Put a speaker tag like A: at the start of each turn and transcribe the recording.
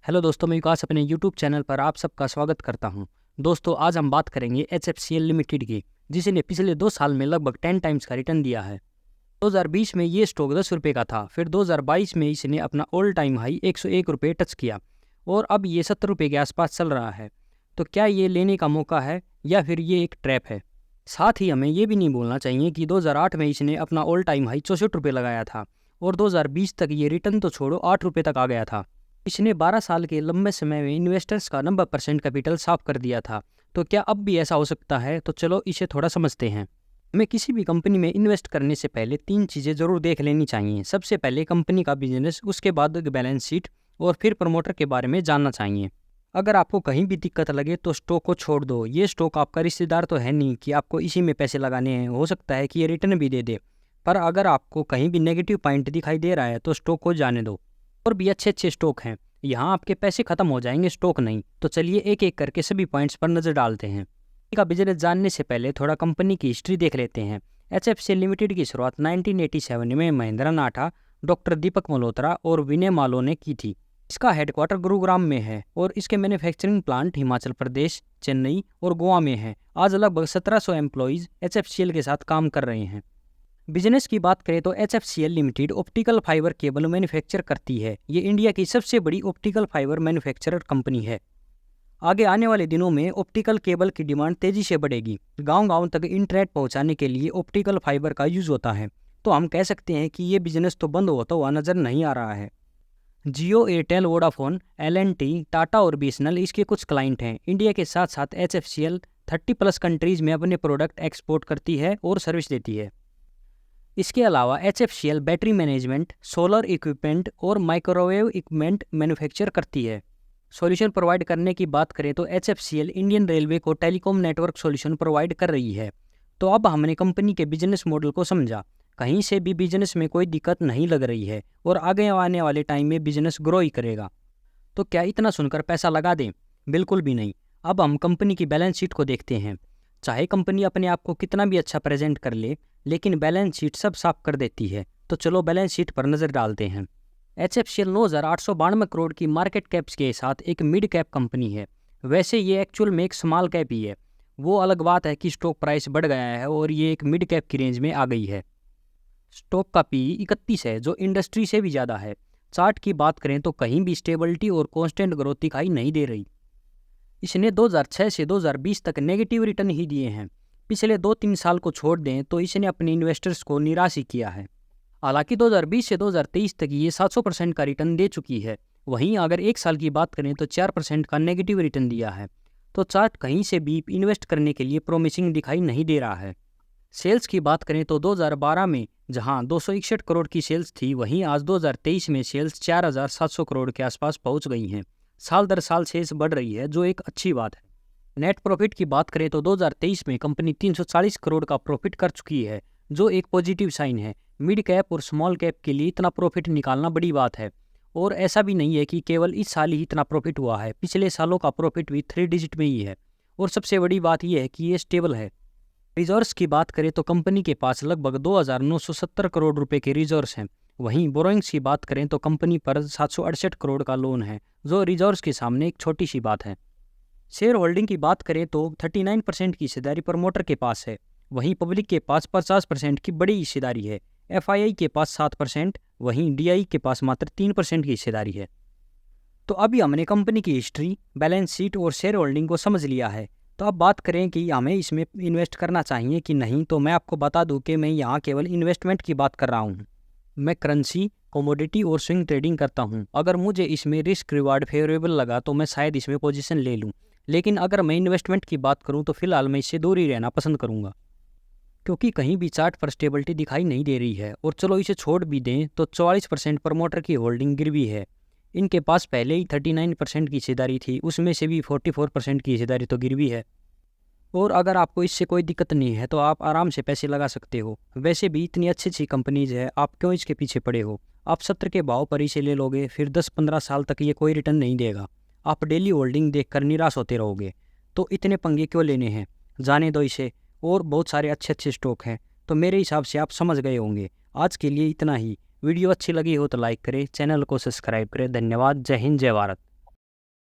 A: Hello दोस्तों, मैं विकास अपने यूट्यूब चैनल पर आप सबका स्वागत करता हूं। दोस्तों, आज हम बात करेंगे HFCL लिमिटेड की, जिसने पिछले 2 साल में लगभग 10 टाइम्स का रिटर्न दिया है। 2020 में ये स्टॉक 10 रुपये का था, फिर 2022 में इसने अपना ऑल टाइम हाई 101 रुपये टच किया और अब ये 70 रुपये के आसपास चल रहा है। तो क्या ये लेने का मौका है या फिर ये एक ट्रैप है? साथ ही हमें ये भी नहीं भूलना चाहिए कि 2008 में इसने अपना ऑल टाइम हाई 64 रुपये लगाया था और 2020 तक ये रिटर्न तो छोड़ो 8 रुपये तक आ गया था। इसने 12 साल के लंबे समय में इन्वेस्टर्स का 90% कैपिटल साफ कर दिया था। तो क्या अब भी ऐसा हो सकता है? तो चलो इसे थोड़ा समझते हैं। हमें किसी भी कंपनी में इन्वेस्ट करने से पहले 3 चीज़ें ज़रूर देख लेनी चाहिए। सबसे पहले कंपनी का बिजनेस, उसके बाद बैलेंस शीट और फिर प्रमोटर के बारे में जानना चाहिए। अगर आपको कहीं भी दिक्कत लगे तो स्टॉक को छोड़ दो। ये स्टॉक आपका रिश्तेदार तो है नहीं कि आपको इसी में पैसे लगाने हैं। हो सकता है कि ये रिटर्न भी दे दे, पर अगर आपको कहीं भी नेगेटिव पॉइंट दिखाई दे रहा है तो स्टॉक को जाने दो। और भी अच्छे स्टॉक हैं, यहाँ आपके पैसे खत्म हो जाएंगे, स्टॉक नहीं। तो चलिए एक एक करके सभी पॉइंट्स पर नजर डालते हैं। का बिजनेस जानने से पहले थोड़ा कंपनी की हिस्ट्री देख लेते हैं। HFCL लिमिटेड की शुरुआत 1987 में महेंद्र नाठा, डॉक्टर दीपक मल्होत्रा और विनय मालो ने की थी। इसका हेडक्वार्टर गुरुग्राम में है और इसके मैन्युफैक्चरिंग प्लांट हिमाचल प्रदेश, चेन्नई और गोवा में है। आज लगभग 1700 एम्प्लॉइज HFCL के साथ काम कर रहे हैं। बिजनेस की बात करें तो HFCL limited optical fibre cable manufacture करती है। ये इंडिया की सबसे बड़ी ऑप्टिकल फाइबर मैन्युफैक्चरर कंपनी है। आगे आने वाले दिनों में ऑप्टिकल केबल की डिमांड तेजी से बढ़ेगी। गांव-गांव तक इंटरनेट पहुंचाने के लिए ऑप्टिकल फाइबर का यूज होता है। तो हम कह सकते हैं कि ये बिजनेस तो बंद होता हुआ नजर नहीं आ रहा है। जियो, एयरटेल, वोडाफोन, L&T, टाटा और BSNL इसके कुछ क्लाइंट हैं। इंडिया के साथ साथ HFCL 30+ कंट्रीज में अपने प्रोडक्ट एक्सपोर्ट करती है और सर्विस देती है। इसके अलावा HFCL battery management, solar equipment और माइक्रोवेव इक्विपमेंट मैन्युफैक्चर करती है। सॉल्यूशन प्रोवाइड करने की बात करें तो HFCL इंडियन रेलवे को टेलीकॉम नेटवर्क सॉल्यूशन प्रोवाइड कर रही है। तो अब हमने कंपनी के बिजनेस मॉडल को समझा। कहीं से भी बिजनेस में कोई दिक्कत नहीं लग रही है और आगे आने वाले टाइम में बिजनेस ग्रो ही करेगा। तो क्या इतना सुनकर पैसा लगा दें? बिल्कुल भी नहीं। अब हम कंपनी की बैलेंस शीट को देखते हैं। चाहे कंपनी अपने आप को कितना भी अच्छा प्रेजेंट कर ले, लेकिन बैलेंस शीट सब साफ कर देती है। तो चलो बैलेंस शीट पर नजर डालते हैं। HFCL 9,892 करोड़ की मार्केट कैप्स के साथ एक मिड कैप कंपनी है। वैसे ये एक्चुअल में एक स्मॉल कैप ही है। वो अलग बात है कि स्टॉक प्राइस बढ़ गया है और ये एक मिड कैप की रेंज में आ गई है। स्टॉक का PE 31 है, जो इंडस्ट्री से भी ज़्यादा है। चार्ट की बात करें तो कहीं भी स्टेबिलिटी और कॉन्स्टेंट ग्रोथ दिखाई नहीं दे रही। इसने 2006 से 2020 तक नेगेटिव रिटर्न ही दिए हैं। पिछले 2-3 साल को छोड़ दें तो इसने अपने इन्वेस्टर्स को निराश ही किया है। हालांकि 2020 से 2023 तक ये 700% का रिटर्न दे चुकी है। वहीं अगर 1 साल की बात करें तो 4% का नेगेटिव रिटर्न दिया है। तो चार्ट कहीं से भी इन्वेस्ट करने के लिए प्रोमिसिंग दिखाई नहीं दे रहा है। सेल्स की बात करें तो 2012 में जहां 261 करोड़ की सेल्स थी, वहीं आज 2023 में सेल्स 4700 करोड़ के आसपास पहुंच गई हैं। साल दर साल सेल्स बढ़ रही है, जो एक अच्छी बात है। नेट प्रॉफिट की बात करें तो 2023 में कंपनी 340 करोड़ का प्रॉफिट कर चुकी है, जो एक पॉजिटिव साइन है। मिड कैप और स्मॉल कैप के लिए इतना प्रॉफिट निकालना बड़ी बात है। और ऐसा भी नहीं है कि केवल इस साल ही इतना प्रॉफिट हुआ है, पिछले सालों का प्रॉफिट भी 3 डिजिट में ही है। और सबसे बड़ी बात यह है कि ये स्टेबल है। रिजर्व्स की बात करें तो कंपनी के पास लगभग 2,970 करोड़ रुपए के रिजर्व्स हैं। वहीं बोरोइंग्स की बात करें तो कंपनी पर 768 करोड़ का लोन है, जो रिजर्व्स के सामने एक छोटी सी बात है। शेयर होल्डिंग की बात करें तो 39% की हिस्सेदारी प्रमोटर के पास है। वहीं पब्लिक के पास 50% की बड़ी हिस्सेदारी है। FII के पास 7%, वहीं DI के पास मात्र 3% की हिस्सेदारी है। तो अभी हमने कंपनी की हिस्ट्री, बैलेंस शीट और शेयर होल्डिंग को समझ लिया है। तो अब बात करें कि हमें इसमें इन्वेस्ट करना चाहिए कि नहीं। तो मैं आपको बता दूं कि मैं यहाँ केवल इन्वेस्टमेंट की बात कर रहा हूँ। मैं करेंसी, कमोडिटी और स्विंग ट्रेडिंग करता हूँ। अगर मुझे इसमें रिस्क रिवार्ड फेवरेबल लगा तो मैं शायद इसमें पोजीशन ले लूँ, लेकिन अगर मैं इन्वेस्टमेंट की बात करूँ तो फिलहाल मैं इससे दूर ही रहना पसंद करूँगा, क्योंकि कहीं भी चार्ट पर स्टेबिलिटी दिखाई नहीं दे रही है। और चलो इसे छोड़ भी दें तो 44% प्रमोटर की होल्डिंग गिरवी है। इनके पास पहले ही 39% की हिस्सेदारी थी, उसमें से भी 44% की हिस्सेदारी तो गिरवी है। और अगर आपको इससे कोई दिक्कत नहीं है तो आप आराम से पैसे लगा सकते हो। वैसे भी इतनी अच्छी कंपनीज है, आप क्यों इसके पीछे पड़े हो? आप 70 के भाव पर इसे ले लोगे, फिर 10-15 साल तक ये कोई रिटर्न नहीं देगा। आप डेली होल्डिंग देखकर निराश होते रहोगे। तो इतने पंगे क्यों लेने हैं? जाने दो इसे। और बहुत सारे अच्छे स्टॉक हैं। तो मेरे हिसाब से आप समझ गए होंगे। आज के लिए इतना ही। वीडियो अच्छी लगी हो तो लाइक करें, चैनल को सब्सक्राइब करें। धन्यवाद। जय हिंद, जय भारत।